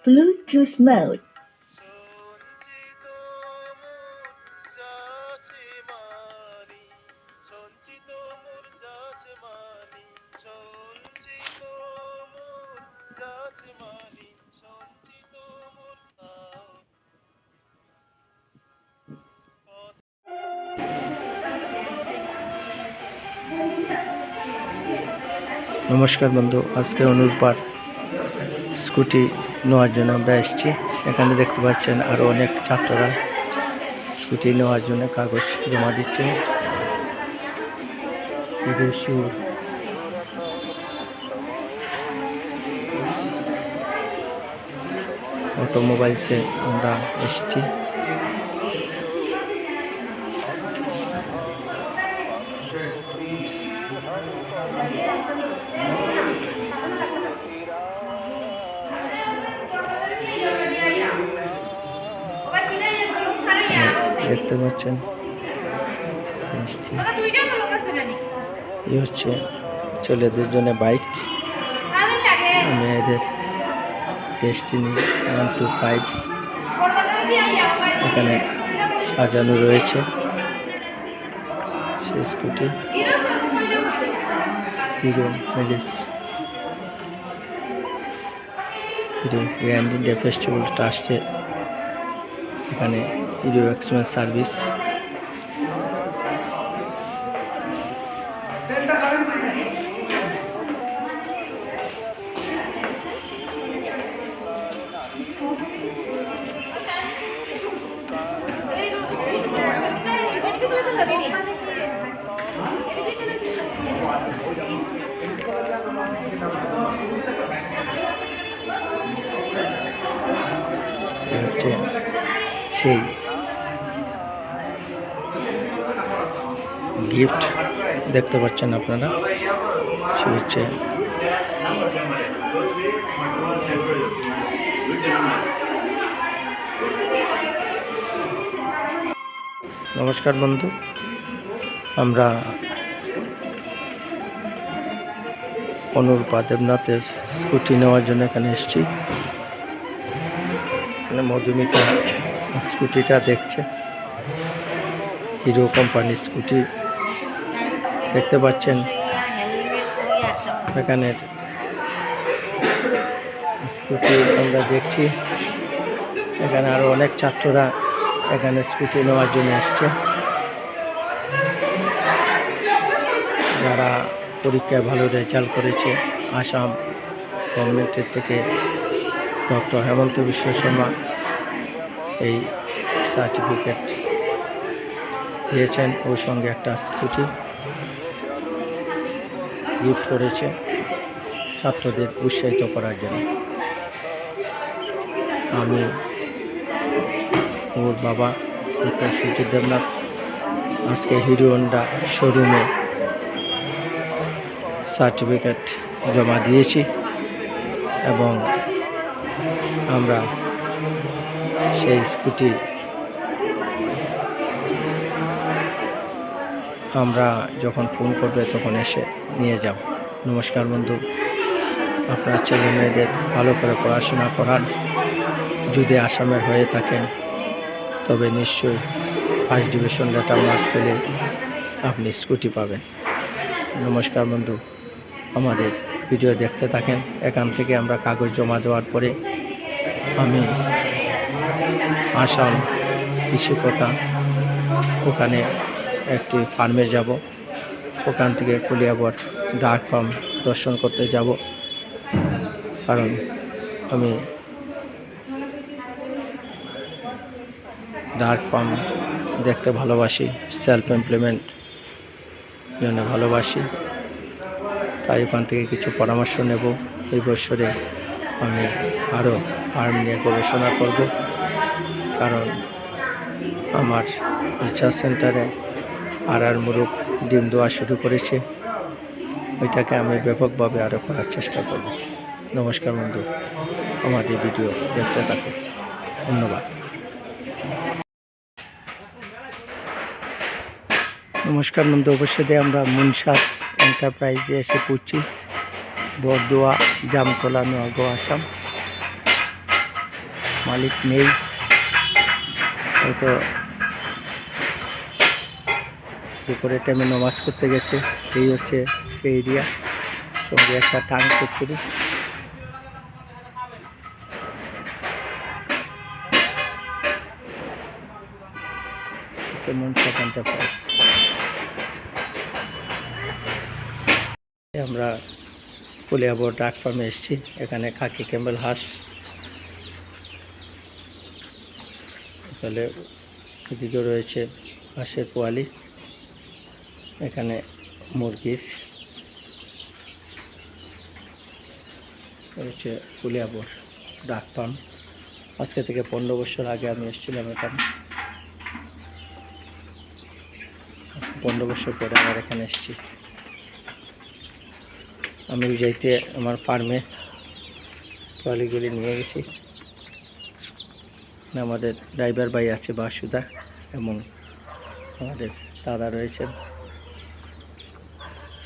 Bluetooth mode. নমস্কার বন্ধু, আজকে অনুরপার স্কুটি নেওয়ার জন্য আমরা এসেছি। এখানে দেখতে পাচ্ছেন আরও অনেক ছাত্ররা স্কুটি নেওয়ার জন্য কাগজ জমা দিচ্ছে। অটোমোবাইলসে আমরা এসেছি। দেখতে পাচ্ছেন এই হচ্ছে ছেলেদের জন্য বাইক, মেয়েদের ডেস্টিনি 125 এখানে সাজানো রয়েছে। সেই scooty hero grand India festival ট্রাস্টের এখানে হিরো এক্সপ্রেস সার্ভিস। হচ্ছে সেই গিফট দেখতে পাচ্ছেন আপনারা। সে হচ্ছে নমস্কার বন্ধু, আমরা অনুরূপা দেবনাথের স্কুটি নেওয়ার জন্য এখানে এসেছি। মধুমিতা স্কুটিটা দেখছে, হিরো কোম্পানির স্কুটি দেখতে পাচ্ছেন। এখানের স্কুটি আমরা দেখছি। এখানে আরও অনেক ছাত্ররা এখানে স্কুটি নেওয়ার জন্য এসছে, যারা পরীক্ষায় ভালো রেজাল্ট করেছে। আসাম গভর্নমেন্টের থেকে ডক্টর হেমন্ত বিশ্ব শর্মা এই সার্টিফিকেট দিয়েছেন, ওর সঙ্গে একটা স্কুটি গিফট করেছে ছাত্রদের উৎসাহিত করার জন্য। আমি ওর বাবা ডক্টর সুজিত দেবনাথ আজকে হিরো হন্ডা শোরুমে সার্টিফিকেট জমা দিয়েছি এবং আমরা সেই স্কুটি আমরা যখন ফোন করবে তখন এসে নিয়ে যাব। নমস্কার বন্ধু, আপনার ছেলে মেয়েদের ভালো করে পড়াশোনা করান। যদি আসামের হয়ে থাকেন তবে নিশ্চয়ই ফার্স্ট ডিভিশন লেটার মার্ক পেলে আপনি স্কুটি পাবেন। নমস্কার বন্ধু, আমাদের ভিডিও দেখতে থাকেন। এখান থেকে আমরা কাগজ জমা দেওয়ার পরে আমি আসাম কৃষিকতা ওখানে একটি ফার্মে যাব। ওখান থেকে কলিয়াবর ডাক ফার্ম দর্শন করতে যাব, কারণ আমি ডাক ফার্ম দেখতে ভালোবাসি, সেলফ এমপ্লয়মেন্ট জন্য ভালোবাসি। তাই ওখান থেকে কিছু পরামর্শ নেব। এই বছরে আমি আরও ফার্ম নিয়ে গবেষণা করব, কারণ আমার রিসার্চ সেন্টারে মুরগ ডিম দেওয়া শুরু করেছে। ওইটাকে আমি ব্যাপকভাবে আরও করার চেষ্টা করব। নমস্কার বন্ধু, আমাদের ভিডিও দেখতে থাকুন। ধন্যবাদ। নমস্কার বন্ধু, অবশ্যই আমরা মুনসাদ এন্টারপ্রাইজে এসে পড়ছি। বরদোয়া, জামতলা, নোয়াগাঁও, আসাম। মালিক নেই, হয়তো দুপুরের টাইমে নামাজ করতে গেছে। এই হচ্ছে সেই এরিয়া, সঙ্গে একটা টাং ফ্যাক্টরি। আমরা কলিয়াবর ডাক ফার্মে এসেছি। এখানে খাকি ক্যাম্বেল হাঁস, তাহলে এদিকে রয়েছে হাঁসের পোয়ালি, এখানে মুরগির রয়েছে। কলিয়াবর ডাক ফার্ম, আজকে থেকে 15 বছর আগে আমি এসেছিলাম এখানে। 15 বছর পরে আবার এখানে এসেছি। আমি যাইতে আমার ফার্মে পোয়ালিগুলি নিয়ে গেছি। আমাদের ড্রাইভার ভাই আছে বাসুদা, এবং আমাদের দাদা রয়েছেন।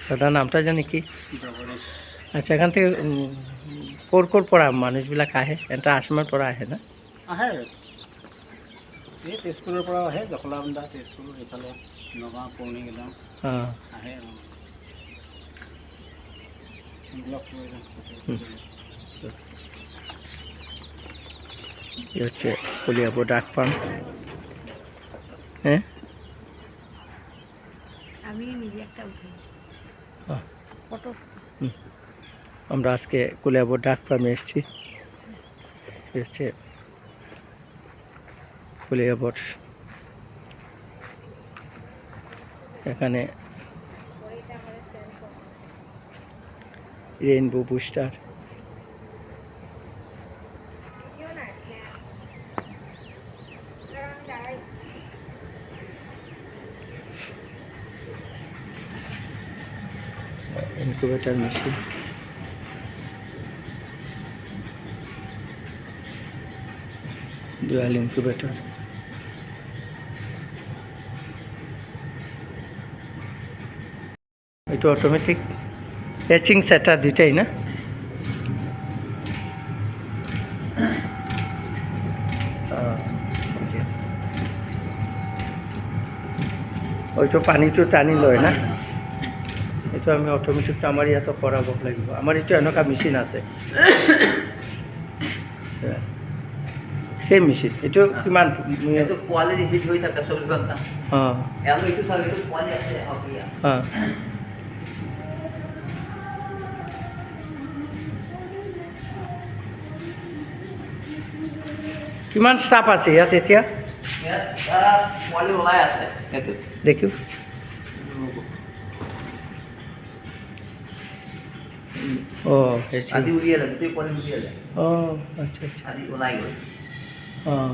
দাদার নামটা জানি কি? আচ্ছা, এখান থেকে কোর পড়া মানুষবিলাক আহে, এটা আসামের পৰা আহে না? আহে, এই তেজপুৰৰ পৰাও আহে, জখলাবন্ধা, তেজপুৰ, এইফালে নগাঁও, পুৰণি গেলাম হ্যাঁ। আহে। এই হচ্ছে কলিয়াবর ডাক ফার্ম। হ্যাঁ, আমরা আজকে কলিয়াবর ডাক ফার্মে এসেছি। হচ্ছে কলিয়াবর, এখানে rainbow booster, incubator machine, dual incubator. এটা অটোমেটিক হ্যাচিং সেটার দুইটাই না? ওইটো পানীটো টানি লয় না? এইটো আমি অটোমেটিকটো আমাৰ ইয়াতো কৰাব লাগিব। আমাৰ এইটো এনেকুৱা মেচিন আছে, সেম মেচিন। এইটো কিমান? পোৱালি হিট হৈ থাকে 24 ঘণ্টা। অঁ, আৰু এইটো চালে এইটো পোৱালি আছে অপিয়া। অঁ। কিমান ষ্টাফ আছে ইয়াত এতিয়া? ইয়াত পোৱালি ওলাই আছে এইটো। দেখিও। অঁ, আজি উলিয়ালে, গোটেই পোৱালি উলিয়ালে। অঁ, আচ্ছা আচ্ছা। আজি ওলাই গ'ল। অঁ,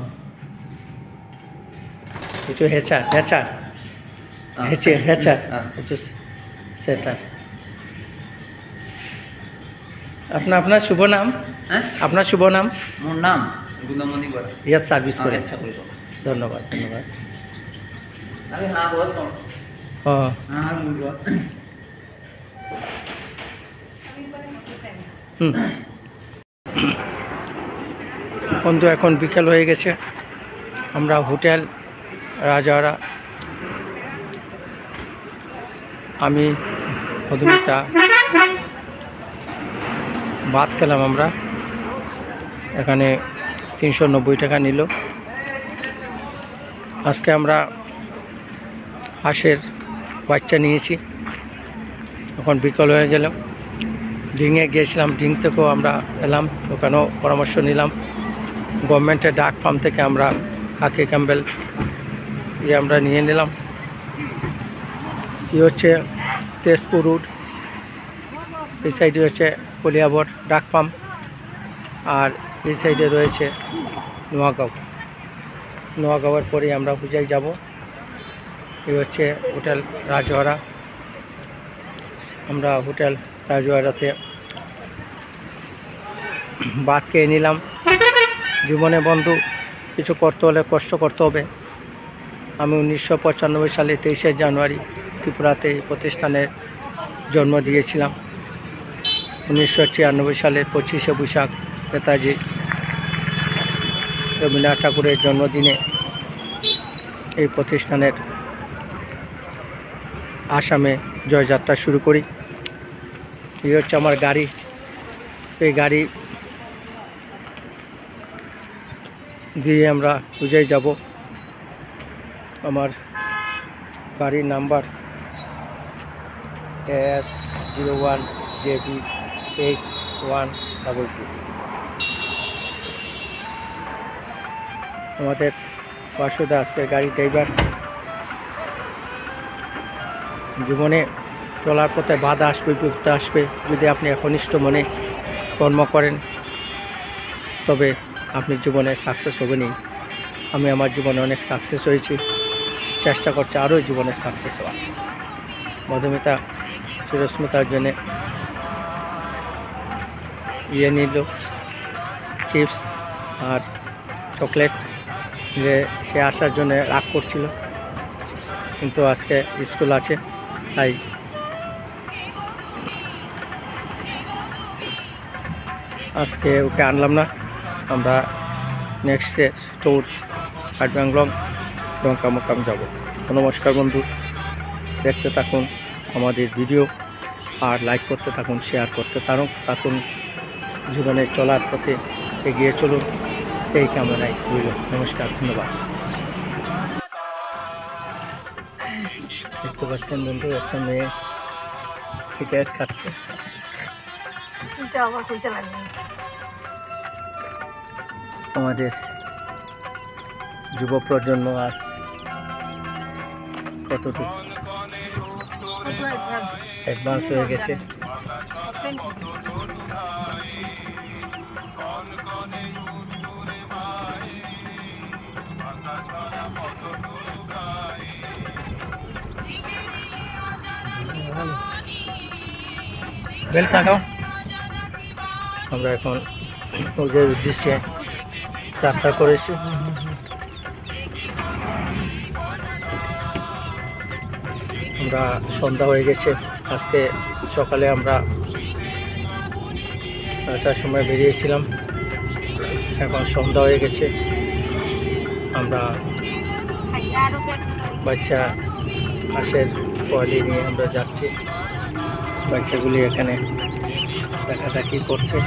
এইটো হেচাৰ হেচাৰ এইটো সেটার। আপনার শুভ নাম? হ্যাঁ, আপনার শুভ নাম? মোৰ নাম গুণমণি বৰা। ইয়াত সার্ভিস করে? আচ্ছা, কৰিব। ধন্যবাদ ধন্যবাদ। আমি হাঁহ বহুত কওঁ। অঁ, হাঁহ মুৰ্গী। বন্ধু, এখন বিকেল হয়ে গেছে। আমরা হোটেল রাজারা, আমি মধুমিতা ভাত খেলাম। আমরা এখানে 390 টাকা নিল। আজকে আমরা হাঁসের বাচ্চা নিয়েছি। এখন বিকেল হয়ে গেল, ডিঙে গিয়েছিলাম, ডিং থেকেও আমরা এলাম, ওখানেও পরামর্শ নিলাম। গভর্নমেন্টের ডাক ফার্ম থেকে আমরা খাকি ক্যাম্বেল আমরা নিয়ে নিলাম। এই হচ্ছে তেজপুর রোড, এই সাইডে হচ্ছে কলিয়াবর ডাক ফার্ম, আর এই সাইডে রয়েছে নোয়াগাঁও। নোয়াগাঁওয়ের পরে আমরা হুজাই যাব। এই হচ্ছে হোটেল রাজওয়ারা। আমরা হোটেল রাজওয়ারাতে ভাত খেয়ে নিলাম। জীবনে বন্ধু কিছু করতে হলে কষ্ট করতে হবে। আমি 1995 সালে 23শে জানুয়ারি ত্রিপুরাতে এই প্রতিষ্ঠানে জন্ম দিয়েছিলাম। 1996 সালের 25শে বৈশাখ নেতাজি রবীন্দ্রনাথ ঠাকুরের জন্মদিনে এই প্রতিষ্ঠানের আসামে জয়যাত্রা শুরু করি। এই হচ্ছে আমার গাড়ি। এই গাড়ি দিয়ে আমরা পূজায় যাব। আমার গাড়ির নাম্বার AS01JB8122। আমাদের বাসুদা আজকের গাড়ি ড্রাইভার। জীবনে চলার পথে বাধা আসবে, বিপদ আসবে। যদি আপনি একনিষ্ঠ মনে কর্ম করেন তবে আপনি জীবনে সাকসেস হবেনই। আমি আমার জীবনে অনেক সাকসেস হয়েছি, চেষ্টা করছি আরও জীবনে সাকসেস হওয়া। মধুমিতা সুরস্মিতার জন্যে নিল চিপস আর চকলেট, যে সে আসার জন্য রাগ করছিল, কিন্তু আজকে স্কুল আছে তাই আজকে ওকে আনলাম না। আমরা নেক্সট ট্যুর কাঠবাংলং ডঙ্কামকাম যাব। নমস্কার বন্ধু, দেখতে থাকুন আমাদের ভিডিও আর লাইক করতে থাকুন, শেয়ার করতে থাকুন। জীবনে চলার পথে এগিয়ে চলুন, এই কামনায় রইল। নমস্কার, ধন্যবাদ। দেখতে পাচ্ছেন বন্ধু, একটা মেয়ে সিগারেট খাচ্ছে। আমাদের যুব প্রজন্ম আজ কতটুকু অ্যাডভান্স হয়ে গেছে। বেল সাকাও। আমরা এখন ওদের উদ্দেশ্যে যাত্রা করেছি। আমরা সন্ধ্যা হয়ে গেছে। আজকে সকালে আমরা 9টার সময় বেরিয়েছিলাম, এখন সন্ধ্যা হয়ে গেছে। আমরা বাচ্চা হাঁসের পয়লি নিয়ে আমরা যাচ্ছি। বাচ্চাগুলি এখানে দেখাদেখি করছে।